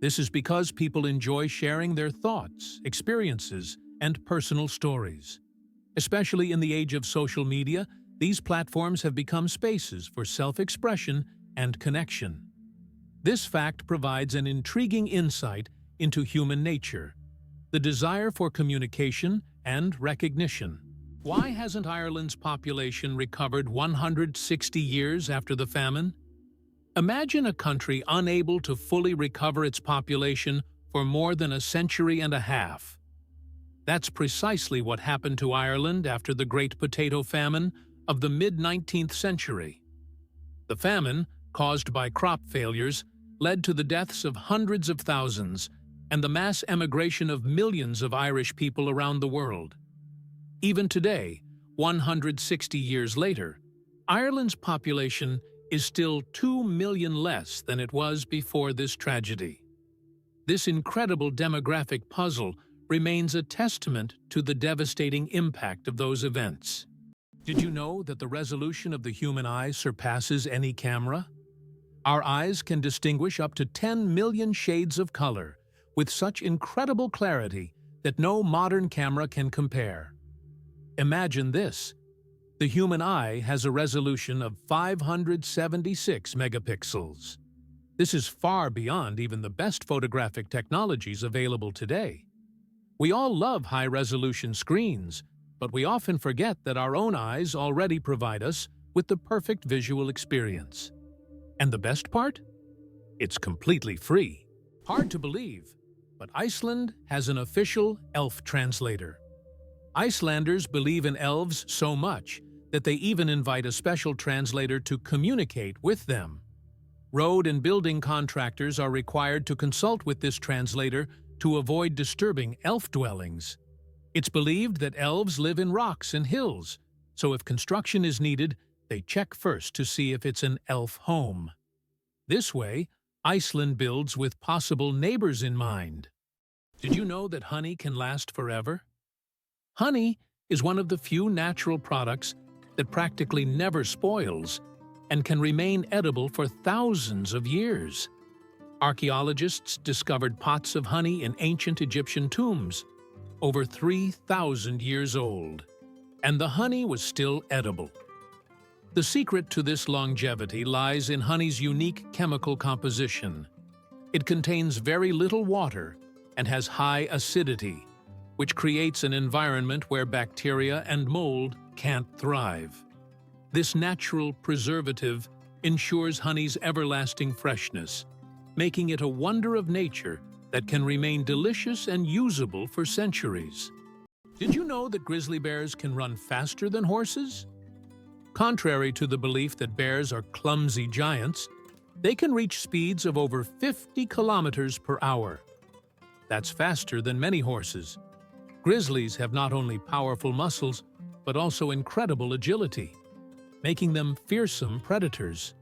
This is because people enjoy sharing their thoughts, experiences, and personal stories. Especially in the age of social media, these platforms have become spaces for self-expression and connection. This fact provides an intriguing insight into human nature, the desire for communication and recognition. Why hasn't Ireland's population recovered 160 years after the famine? Imagine a country unable to fully recover its population for more than a century and a half. That's precisely what happened to Ireland after the Great Potato Famine of the mid-19th century. The famine, caused by crop failures, led to the deaths of hundreds of thousands and the mass emigration of millions of Irish people around the world. Even today, 160 years later, Ireland's population is still 2 million less than it was before this tragedy. This incredible demographic puzzle remains a testament to the devastating impact of those events. Did you know that the resolution of the human eye surpasses any camera? Our eyes can distinguish up to 10 million shades of color with such incredible clarity that no modern camera can compare. Imagine this. The human eye has a resolution of 576 megapixels. This is far beyond even the best photographic technologies available today. We all love high-resolution screens, but we often forget that our own eyes already provide us with the perfect visual experience. And the best part? It's completely free. Hard to believe, but Iceland has an official elf translator. Icelanders believe in elves so much that they even invite a special translator to communicate with them. Road and building contractors are required to consult with this translator to avoid disturbing elf dwellings. It's believed that elves live in rocks and hills, so if construction is needed, they check first to see if it's an elf home. This way, Iceland builds with possible neighbors in mind. Did you know that honey can last forever? Honey is one of the few natural products that practically never spoils and can remain edible for thousands of years. Archaeologists discovered pots of honey in ancient Egyptian tombs, over 3,000 years old, and the honey was still edible. The secret to this longevity lies in honey's unique chemical composition. It contains very little water and has high acidity, which creates an environment where bacteria and mold can't thrive. This natural preservative ensures honey's everlasting freshness, making it a wonder of nature that can remain delicious and usable for centuries. Did you know that grizzly bears can run faster than horses? Contrary to the belief that bears are clumsy giants, they can reach speeds of over 50 kilometers per hour. That's faster than many horses. Grizzlies have not only powerful muscles, but also incredible agility, making them fearsome predators.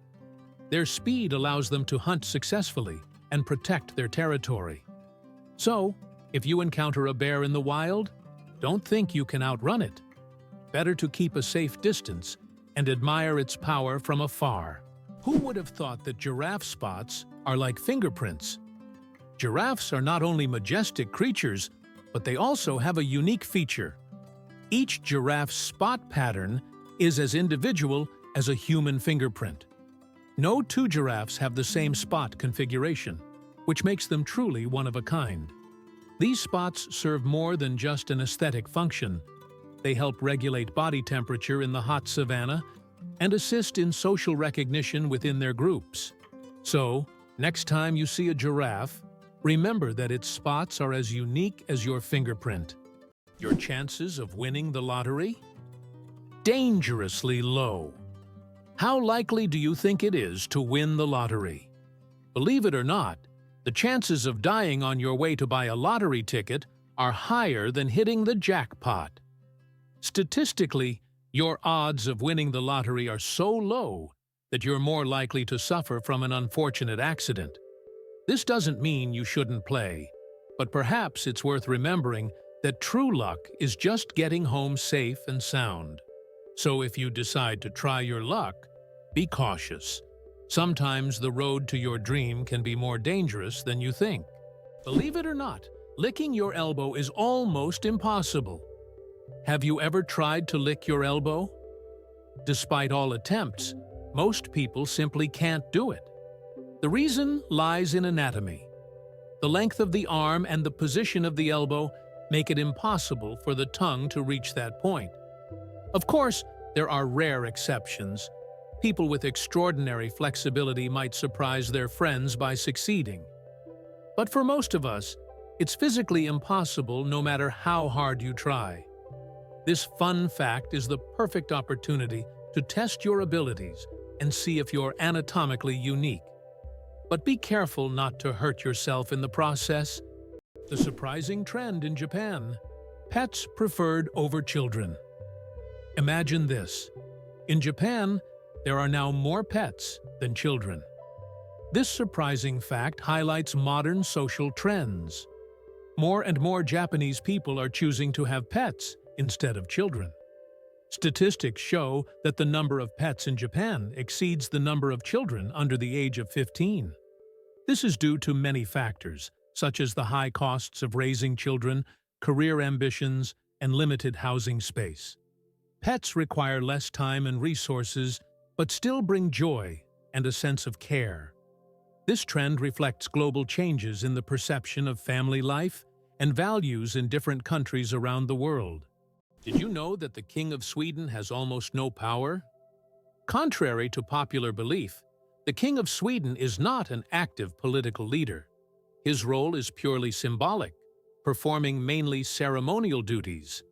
Their speed allows them to hunt successfully and protect their territory. So, if you encounter a bear in the wild, don't think you can outrun it. Better to keep a safe distance and admire its power from afar. Who would have thought that giraffe spots are like fingerprints? Giraffes are not only majestic creatures, but they also have a unique feature. Each giraffe's spot pattern is as individual as a human fingerprint. No two giraffes have the same spot configuration, which makes them truly one of a kind. These spots serve more than just an aesthetic function. They help regulate body temperature in the hot savanna and assist in social recognition within their groups. So, next time you see a giraffe, remember that its spots are as unique as your fingerprint. Your chances of winning the lottery? Dangerously low. How likely do you think it is to win the lottery? Believe it or not, the chances of dying on your way to buy a lottery ticket are higher than hitting the jackpot. Statistically, your odds of winning the lottery are so low that you're more likely to suffer from an unfortunate accident. This doesn't mean you shouldn't play, but perhaps it's worth remembering that true luck is just getting home safe and sound. So if you decide to try your luck, be cautious. Sometimes the road to your dream can be more dangerous than you think. Believe it or not, licking your elbow is almost impossible. Have you ever tried to lick your elbow? Despite all attempts, most people simply can't do it. The reason lies in anatomy. The length of the arm and the position of the elbow make it impossible for the tongue to reach that point. Of course, there are rare exceptions. People with extraordinary flexibility might surprise their friends by succeeding. But for most of us, it's physically impossible no matter how hard you try. This fun fact is the perfect opportunity to test your abilities and see if you're anatomically unique. But be careful not to hurt yourself in the process. The surprising trend in Japan: pets preferred over children. Imagine this. In Japan, there are now more pets than children. This surprising fact highlights modern social trends. More and more Japanese people are choosing to have pets instead of children. Statistics show that the number of pets in Japan exceeds the number of children under the age of 15. This is due to many factors, such as the high costs of raising children, career ambitions, and limited housing space. Pets require less time and resources, but still bring joy and a sense of care. This trend reflects global changes in the perception of family life and values in different countries around the world. Did you know that the King of Sweden has almost no power? Contrary to popular belief, the King of Sweden is not an active political leader. His role is purely symbolic, performing mainly ceremonial duties.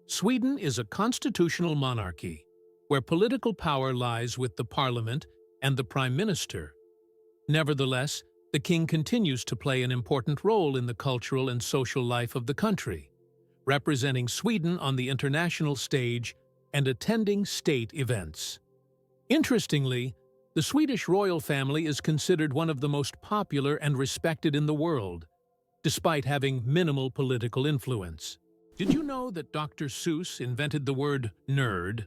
Sweden is a constitutional monarchy, where political power lies with the parliament and the prime minister. Nevertheless, the king continues to play an important role in the cultural and social life of the country, representing Sweden on the international stage and attending state events. Interestingly, the Swedish royal family is considered one of the most popular and respected in the world, despite having minimal political influence. Did you know that Dr. Seuss invented the word nerd?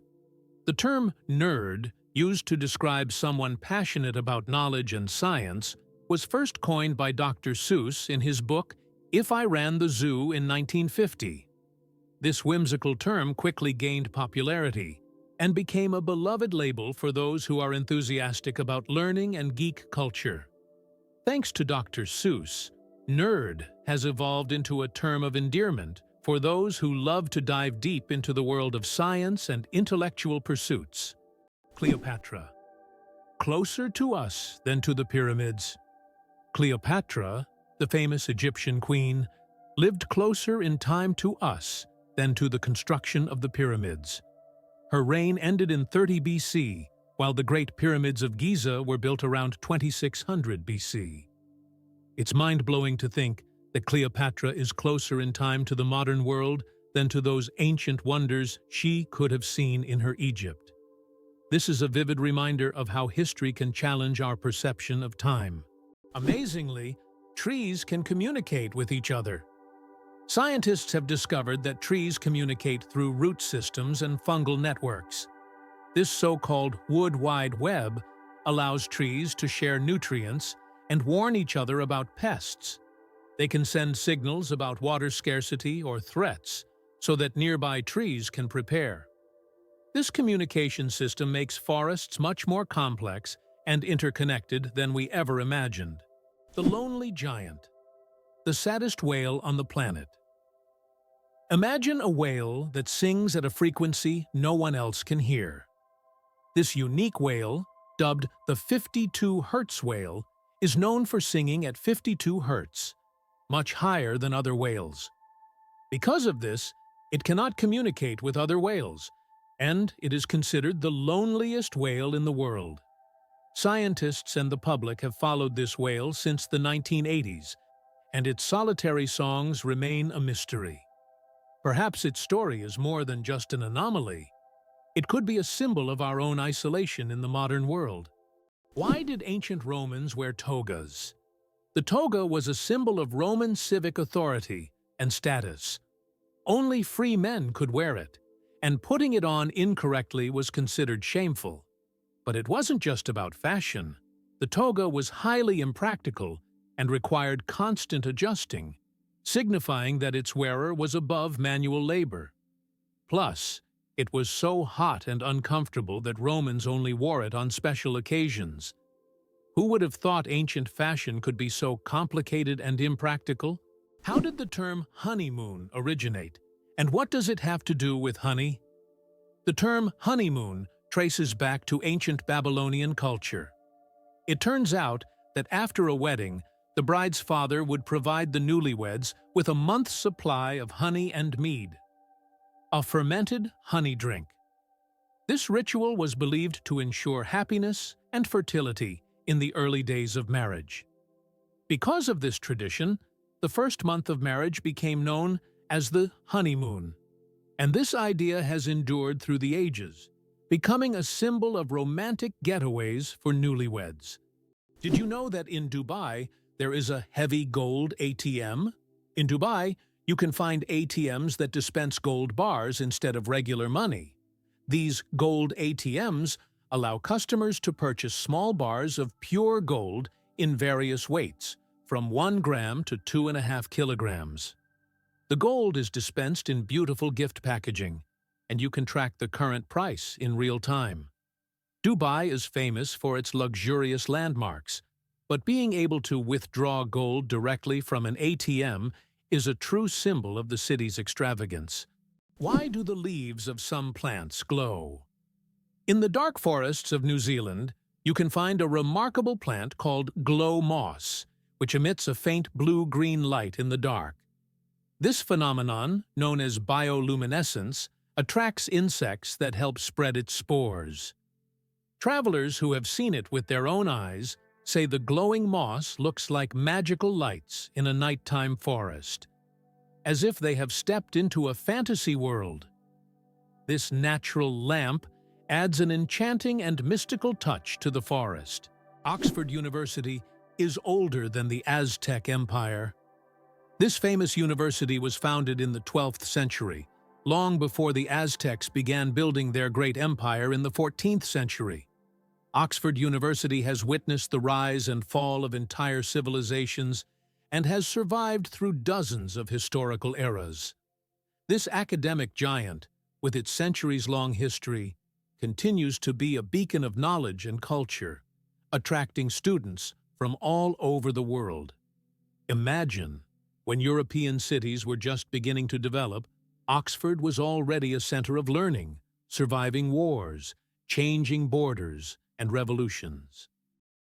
The term nerd, used to describe someone passionate about knowledge and science, was first coined by Dr. Seuss in his book If I Ran the Zoo in 1950. This whimsical term quickly gained popularity and became a beloved label for those who are enthusiastic about learning and geek culture. Thanks to Dr. Seuss, nerd has evolved into a term of endearment for those who love to dive deep into the world of science and intellectual pursuits. Cleopatra. Closer to us than to the pyramids. Cleopatra, the famous Egyptian queen, lived closer in time to us than to the construction of the pyramids. Her reign ended in 30 BC, while the Great Pyramids of Giza were built around 2600 BC. It's mind-blowing to think that Cleopatra is closer in time to the modern world than to those ancient wonders she could have seen in her Egypt. This is a vivid reminder of how history can challenge our perception of time. Amazingly, trees can communicate with each other. Scientists have discovered that trees communicate through root systems and fungal networks. This so-called wood wide web allows trees to share nutrients and warn each other about pests. They can send signals about water scarcity or threats so that nearby trees can prepare. This communication system makes forests much more complex and interconnected than we ever imagined. The lonely giant. the saddest whale on the planet. Imagine a whale that sings at a frequency no one else can hear. This unique whale, dubbed the 52 Hz whale, is known for singing at 52 Hz, much higher than other whales. Because of this, it cannot communicate with other whales, and it is considered the loneliest whale in the world. Scientists and the public have followed this whale since the 1980s, and its solitary songs remain a mystery. Perhaps its story is more than just an anomaly. It could be a symbol of our own isolation in the modern world. Why did ancient Romans wear togas? The toga was a symbol of Roman civic authority and status. Only free men could wear it, and putting it on incorrectly was considered shameful. But it wasn't just about fashion. The toga was highly impractical and required constant adjusting, signifying that its wearer was above manual labor. Plus, it was so hot and uncomfortable that Romans only wore it on special occasions. Who would have thought ancient fashion could be so complicated and impractical? How did the term honeymoon originate, and what does it have to do with honey? The term honeymoon traces back to ancient Babylonian culture. It turns out that after a wedding, the bride's father would provide the newlyweds with a month's supply of honey and mead, a fermented honey drink. This ritual was believed to ensure happiness and fertility in the early days of marriage. Because of this tradition, the first month of marriage became known as the honeymoon, and this idea has endured through the ages, becoming a symbol of romantic getaways for newlyweds. Did you know that in Dubai, there is a heavy gold ATM? In Dubai, you can find ATMs that dispense gold bars instead of regular money. These gold ATMs allow customers to purchase small bars of pure gold in various weights, from 1 gram to 2.5 kilograms. The gold is dispensed in beautiful gift packaging, and you can track the current price in real time. Dubai is famous for its luxurious landmarks, but being able to withdraw gold directly from an ATM is a true symbol of the city's extravagance. Why do the leaves of some plants glow? In the dark forests of New Zealand, you can find a remarkable plant called glow moss, which emits a faint blue-green light in the dark. This phenomenon, known as bioluminescence, attracts insects that help spread its spores. Travelers who have seen it with their own eyes say the glowing moss looks like magical lights in a nighttime forest, as if they have stepped into a fantasy world. This natural lamp adds an enchanting and mystical touch to the forest. Oxford University is older than the Aztec Empire. This famous university was founded in the 12th century, long before the Aztecs began building their great empire in the 14th century. Oxford University has witnessed the rise and fall of entire civilizations and has survived through dozens of historical eras. This academic giant, with its centuries-long history, continues to be a beacon of knowledge and culture, attracting students from all over the world. Imagine, when European cities were just beginning to develop, Oxford was already a center of learning, surviving wars, changing borders, and revolutions.